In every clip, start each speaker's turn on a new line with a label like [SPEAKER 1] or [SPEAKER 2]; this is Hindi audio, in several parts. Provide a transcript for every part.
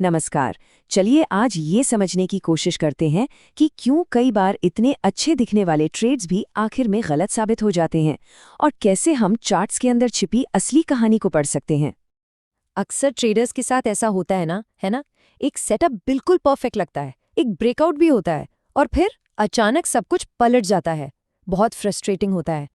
[SPEAKER 1] नमस्कार। चलिए आज ये समझने की कोशिश करते हैं कि क्यों कई बार इतने अच्छे दिखने वाले ट्रेड्स भी आखिर में गलत साबित हो जाते हैं और कैसे हम चार्ट्स के अंदर छिपी असली कहानी को पढ़ सकते हैं।
[SPEAKER 2] अक्सर ट्रेडर्स के साथ ऐसा होता है ना। एक सेटअप बिल्कुल परफेक्ट लगता है, एक ब्रेकआउट भी होता है और फिर अचानक सब कुछ पलट जाता है। बहुत फ्रस्ट्रेटिंग होता है।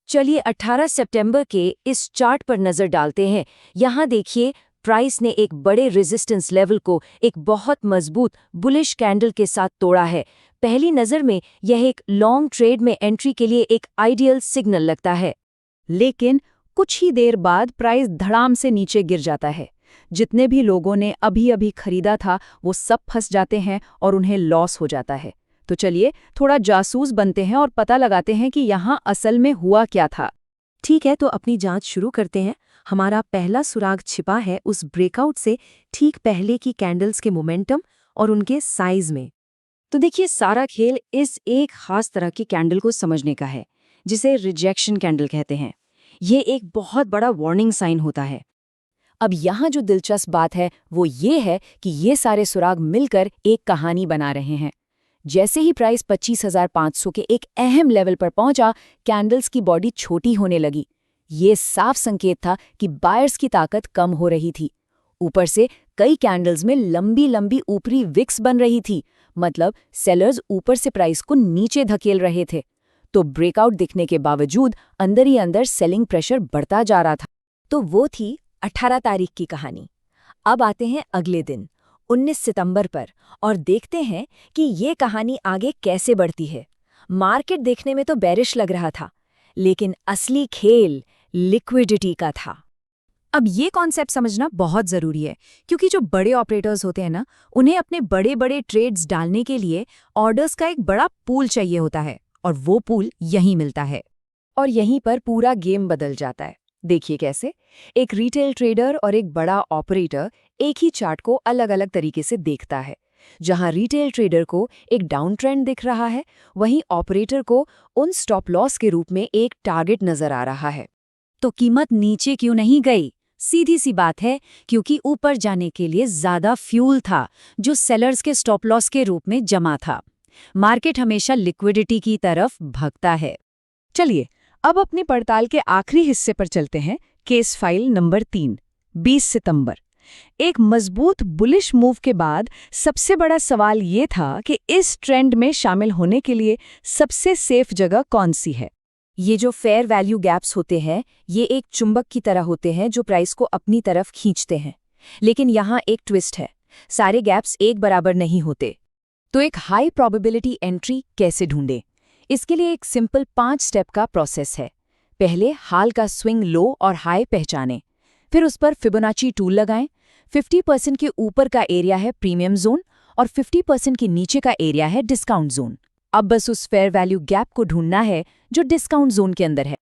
[SPEAKER 1] चलिए 18 सितंबर के इस चार्ट पर नजर डालते हैं। यहाँ देखिए, प्राइस ने एक बड़े रेजिस्टेंस लेवल को एक बहुत मजबूत बुलिश कैंडल के साथ तोड़ा है। पहली नज़र में यह एक लॉन्ग ट्रेड में एंट्री के लिए एक आइडियल सिग्नल लगता है,
[SPEAKER 2] लेकिन कुछ ही देर बाद प्राइस धड़ाम से नीचे गिर जाता है। जितने भी लोगों ने अभी अभी खरीदा था वो सब फंस जाते हैं और उन्हें लॉस हो जाता है। तो चलिए थोड़ा जासूस बनते हैं और पता लगाते हैं कि यहाँ असल में हुआ क्या था।
[SPEAKER 1] ठीक है, तो अपनी जांच शुरू करते हैं। हमारा पहला सुराग छिपा है उस ब्रेकआउट से ठीक पहले की कैंडल्स के मोमेंटम और उनके साइज में।
[SPEAKER 2] तो देखिए, सारा खेल इस एक खास तरह की कैंडल को समझने का है, जिसे रिजेक्शन कैंडल कहते हैं। ये एक बहुत बड़ा वार्निंग साइन होता है। अब यहाँ जो दिलचस्प बात है वो ये है कि ये सारे सुराग मिलकर एक कहानी बना रहे हैं। जैसे ही प्राइस 25,500 के एक अहम लेवल पर पहुंचा, कैंडल्स की बॉडी छोटी होने लगी। ये साफ संकेत था कि बायर्स की ताकत कम हो रही थी। ऊपर से कई कैंडल्स में लंबी लंबी ऊपरी विक्स बन रही थी, मतलब सेलर्स ऊपर से प्राइस को नीचे धकेल रहे थे। तो ब्रेकआउट दिखने के बावजूद अंदर ही अंदर सेलिंग प्रेशर बढ़ता जा रहा था। तो वो थी 18 तारीख की कहानी। अब आते हैं अगले दिन 19 सितंबर पर और देखते हैं कि ये कहानी आगे कैसे बढ़ती है। मार्केट देखने में तो बेरिश लग रहा था, लेकिन असली खेल लिक्विडिटी का था। अब ये कॉन्सेप्ट समझना बहुत ज़रूरी है, क्योंकि जो बड़े ऑपरेटर्स होते हैं ना, उन्हें अपने बड़े बड़े ट्रेड्स डालने के लिए ऑर्डर्स का एक बड़ा पूल चाहिए होता है, और वो पूल यहीं मिलता है। और यहीं पर पूरा गेम बदल जाता है। देखिए कैसे एक रिटेल ट्रेडर और एक बड़ा ऑपरेटर एक ही चार्ट को अलग अलग तरीके से देखता है। जहां रिटेल ट्रेडर को एक डाउन ट्रेंड दिख रहा है, वहीं ऑपरेटर को उन स्टॉप लॉस के रूप में एक टारगेट नजर आ रहा है। तो कीमत नीचे क्यों नहीं गई? सीधी सी बात है, क्योंकि ऊपर जाने के लिए ज्यादा फ्यूल था जो सेलर्स के स्टॉप लॉस के रूप में जमा था। मार्केट हमेशा लिक्विडिटी की तरफ भागता है। चलिए अब अपनी पड़ताल के आखिरी हिस्से पर चलते हैं। केस फाइल नंबर 3, 20 सितंबर। एक मजबूत बुलिश मूव के बाद सबसे बड़ा सवाल ये था कि इस ट्रेंड में शामिल होने के लिए सबसे सेफ जगह कौन सी है। ये जो फेयर वैल्यू गैप्स होते हैं, ये एक चुंबक की तरह होते हैं जो प्राइस को अपनी तरफ खींचते हैं। लेकिन यहाँ एक ट्विस्ट है, सारे गैप्स एक बराबर नहीं होते। तो एक हाई प्रोबेबिलिटी एंट्री कैसे ढूंढें? इसके लिए एक सिंपल 5 स्टेप का प्रोसेस है। पहले हाल का स्विंग लो और हाई पहचानें, फिर उस पर फिबोनाची टूल लगाएं। 50% के ऊपर का एरिया है प्रीमियम जोन और 50% के नीचे का एरिया है डिस्काउंट जोन। अब बस उस फेयर वैल्यू गैप को ढूंढना है जो डिस्काउंट जोन के अंदर है।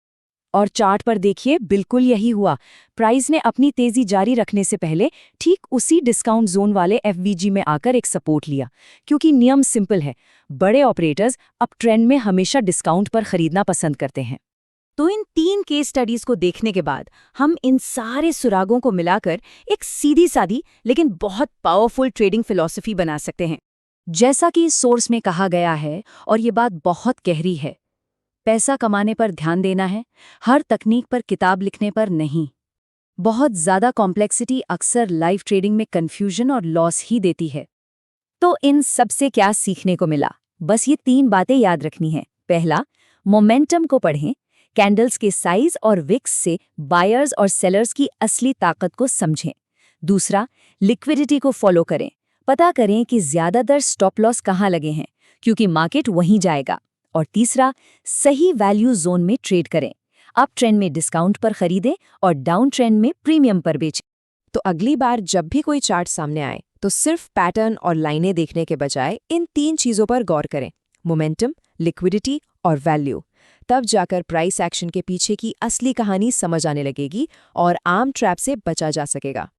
[SPEAKER 2] और चार्ट पर देखिए, बिल्कुल यही हुआ। प्राइस ने अपनी तेजी जारी रखने से पहले ठीक उसी डिस्काउंट जोन वाले एफवीजी में आकर एक सपोर्ट लिया, क्योंकि नियम सिंपल है, बड़े ऑपरेटर्स अब ट्रेंड में हमेशा डिस्काउंट पर खरीदना पसंद करते हैं। तो इन 3 केस स्टडीज को देखने के बाद हम इन सारे सुरागों को मिलाकर एक सीधी सादी लेकिन बहुत पावरफुल ट्रेडिंग फिलॉसफी बना सकते हैं। जैसा कि सोर्स में कहा गया है, और ये बात बहुत गहरी है, पैसा कमाने पर ध्यान देना है, हर तकनीक पर किताब लिखने पर नहीं। बहुत ज़्यादा कॉम्प्लेक्सिटी अक्सर लाइव ट्रेडिंग में कन्फ्यूजन और लॉस ही देती है। तो इन सब से क्या सीखने को मिला? बस ये 3 बातें याद रखनी है। पहला, मोमेंटम को पढ़ें, कैंडल्स के साइज और विक्स से बायर्स और सेलर्स की असली ताकत को समझें। दूसरा, लिक्विडिटी को फॉलो करें, पता करें कि ज़्यादातर स्टॉप लॉस कहाँ लगे हैं, क्योंकि मार्केट वहीं जाएगा। और तीसरा, सही वैल्यू जोन में ट्रेड करें, अप ट्रेंड में डिस्काउंट पर खरीदें और डाउन ट्रेंड में प्रीमियम पर बेचें। तो अगली बार जब भी कोई चार्ट सामने आए तो सिर्फ पैटर्न और लाइनें देखने के बजाय इन 3 चीज़ों पर गौर करें, मोमेंटम, लिक्विडिटी और वैल्यू। तब जाकर प्राइस एक्शन के पीछे की असली कहानी समझ आने लगेगी और आम ट्रैप से बचा जा सकेगा।